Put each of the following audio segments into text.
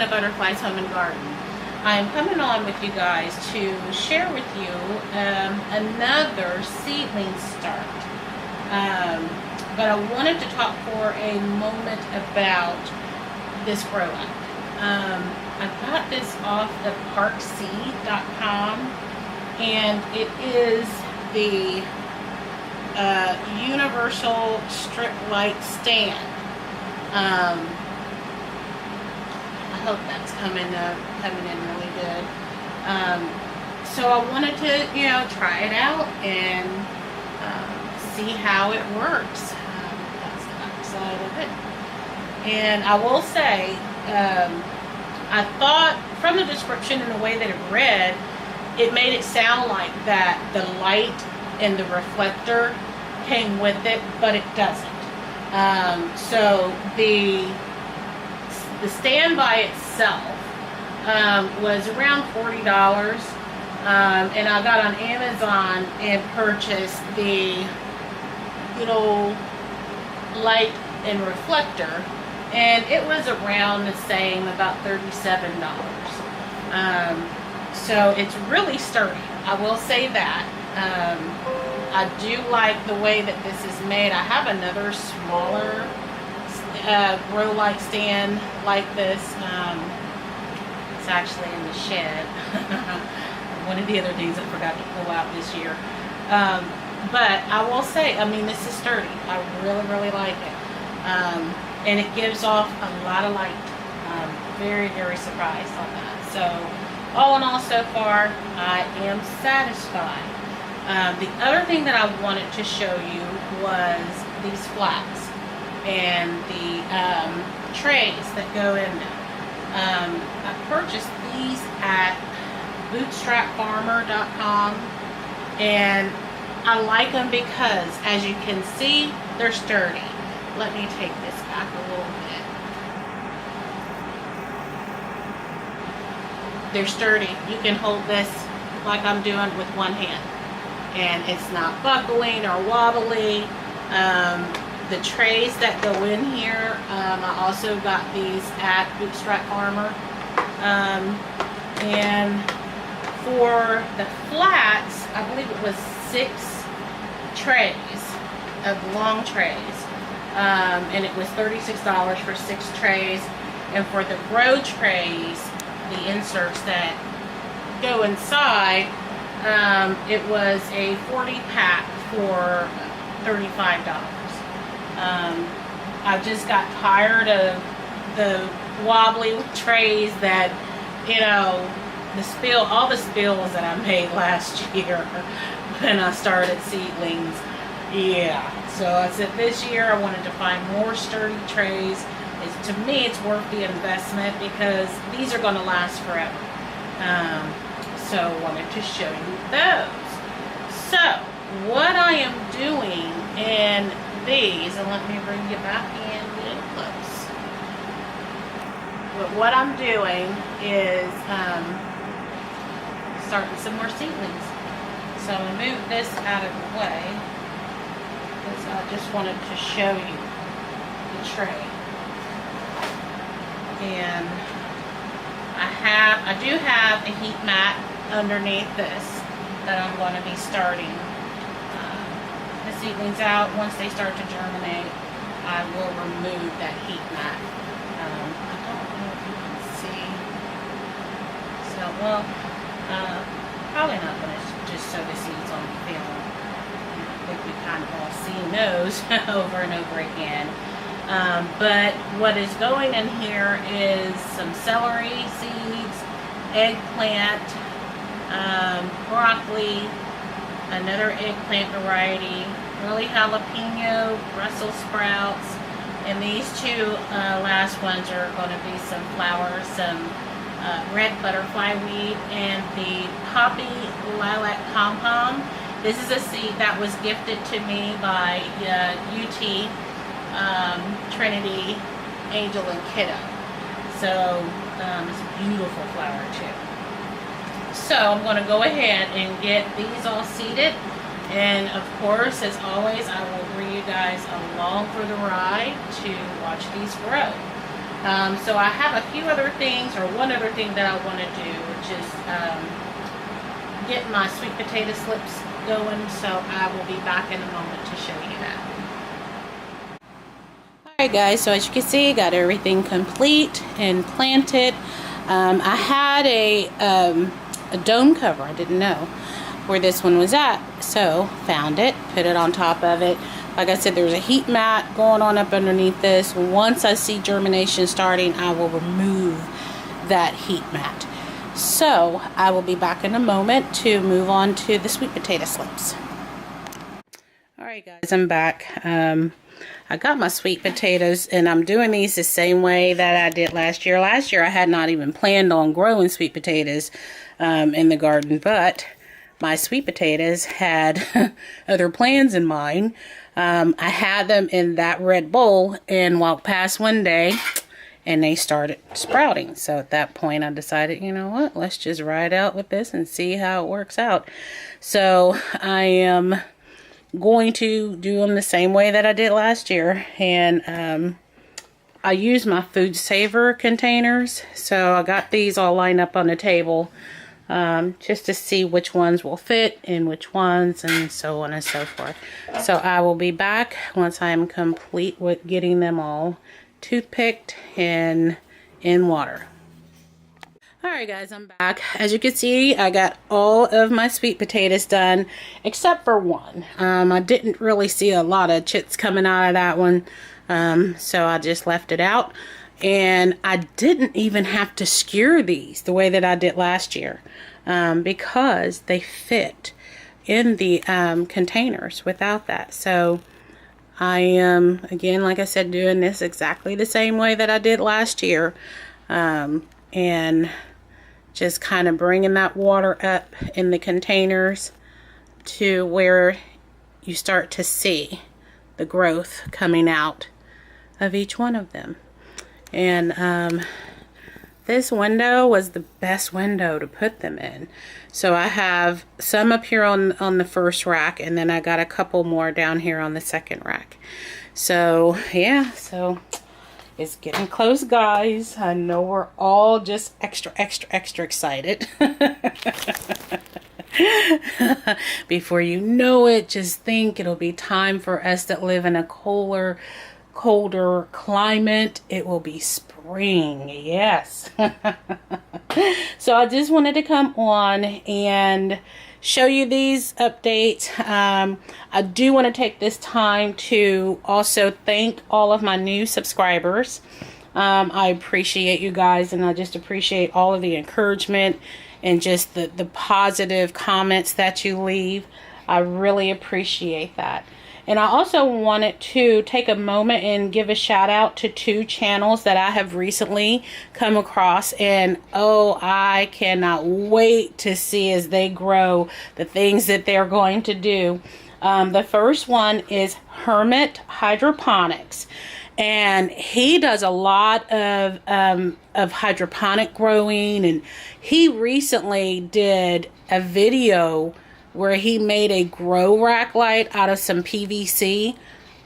to Butterfliez Home and Garden. I'm coming on with you guys to share with you another seedling start. But I wanted to talk for a moment about this Growin. I got this off of parkseed.com, and it is the universal strip light stand. I hope that's coming in really good. So I wanted to, try it out and see how it works. That's the backside of it. And I will say, I thought from the description and the way that it read, it made it sound like that the light and the reflector came with it, but it doesn't. So the stand by itself was around $40, and I got on Amazon and purchased the little light and reflector, and it was around the same, about $37. So it's really sturdy, I will say that. I do like the way that this is made. I have another smaller grow light stand like this. It's actually in the shed. One of the other things I forgot to pull out this year. But I will say, this is sturdy. I really, really like it. And it gives off a lot of light. Very, very surprised on that. So, all in all, so far, I am satisfied. The other thing that I wanted to show you was these flats and the trays that go in them. I purchased these at bootstrapfarmer.com, and I like them because, as you can see, they're sturdy. Let me take this back a little bit. They're sturdy. You can hold this like I'm doing with one hand, and it's not buckling or wobbly. The trays that go in here, I also got these at Bootstrap Farmer. And for the flats, I believe it was 6 trays of long trays. And it was $36 for 6 trays. And for the grow trays, the inserts that go inside, it was a 40 pack for $35. I just got tired of the wobbly trays that, all the spills that I made last year when I started Seedlings. Yeah, so I said this year I wanted to find more sturdy trays. To me, it's worth the investment because these are going to last forever. So I wanted to show you those. So what I am doing in these, and let me bring you back in a little close. But what I'm doing is starting some more seedlings. So I'm going to move this out of the way because I just wanted to show you the tray. And I do have a heat mat underneath this that I'm going to be starting the seedlings out. Once they start to germinate, I will remove that heat mat. I don't know if you can see. So, probably not going to just sow the seeds on the film. I think we've kind of all seen those over and over again. But what is going in here is some celery seeds, eggplant, broccoli, another eggplant variety, early jalapeno, Brussels sprouts, and these 2 last ones are going to be some flowers, some red butterfly weed, and the poppy lilac pom-pom. This is a seed that was gifted to me by UT Trinity Angel and Kiddo. So it's a beautiful flower too. So I'm going to go ahead and get these all seeded, and of course, as always, I will bring you guys along for the ride to watch these grow. So I have a few other things, or one other thing that I want to do, which is get my sweet potato slips going. So I will be back in a moment to show you that. Alright guys, so as you can see, got everything complete and planted. I had a dome cover. I didn't know where this one was at, so found it, put it on top of it. Like I said, there's a heat mat going on up underneath this. Once I see germination starting, I will remove that heat mat. So I will be back in a moment to move on to the sweet potato slips. Alright guys, I'm back. I got my sweet potatoes, and I'm doing these the same way that I did last year. Last year I had not even planned on growing sweet potatoes in the garden, but my sweet potatoes had other plans in mind. I had them in that red bowl and walked past one day and they started sprouting. So at that point I decided, you know what, let's just ride out with this and see how it works out. So I am going to do them the same way that I did last year, and I use my food saver containers. So I got these all lined up on the table just to see which ones will fit and which ones, and so on and so forth. So I will be back once I am complete with getting them all toothpicked and in water. Alright guys, I'm back. As you can see, I got all of my sweet potatoes done except for one. I didn't really see a lot of chits coming out of that one, so I just left it out. And I didn't even have to skewer these the way that I did last year, because they fit in the containers without that. So I am, again, like I said, doing this exactly the same way that I did last year, and just kind of bringing that water up in the containers to where you start to see the growth coming out of each one of them. And this window was the best window to put them in. So I have some up here on the first rack, and then I got a couple more down here on the second rack. So yeah, so it's getting close, guys. I know we're all just extra excited. Before you know it, just think it'll be time for us that live in a colder climate. It will be spring. Yes. So I just wanted to come on and show you these updates. I do want to take this time to also thank all of my new subscribers. I appreciate you guys, and I just appreciate all of the encouragement and just the positive comments that you leave. I really appreciate that. And I also wanted to take a moment and give a shout out to two channels that I have recently come across. And oh, I cannot wait to see as they grow the things that they're going to do. The first one is Hermit Hydroponics. And he does a lot of hydroponic growing. And he recently did a video where he made a grow rack light out of some PVC.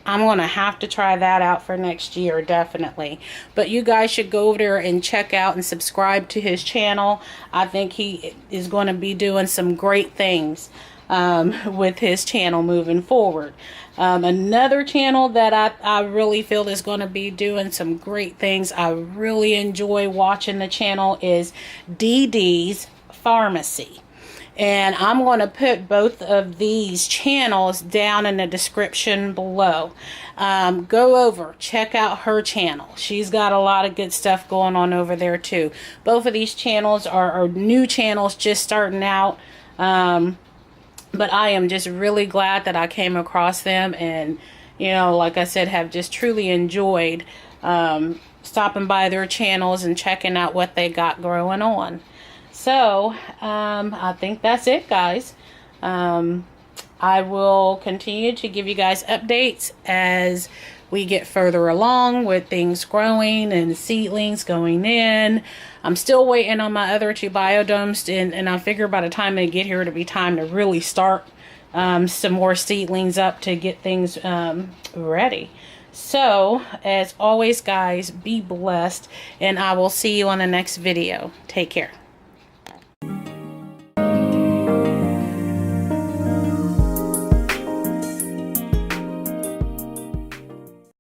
I'm going to have to try that out for next year, definitely. But you guys should go over there and check out and subscribe to his channel. I think he is going to be doing some great things with his channel moving forward. Another channel that I really feel is going to be doing some great things, I really enjoy watching the channel, is DD's Pharmacy. And I'm going to put both of these channels down in the description below. Go over, check out her channel. She's got a lot of good stuff going on over there too. Both of these channels are new channels just starting out. But I am just really glad that I came across them. And, you know, like I said, have just truly enjoyed stopping by their channels and checking out what they got growing on. So, I think that's it, guys. I will continue to give you guys updates as we get further along with things growing and seedlings going in. I'm still waiting on my other two biodomes, and I figure by the time they get here, it'll be time to really start some more seedlings up to get things ready. So, as always, guys, be blessed, and I will see you on the next video. Take care.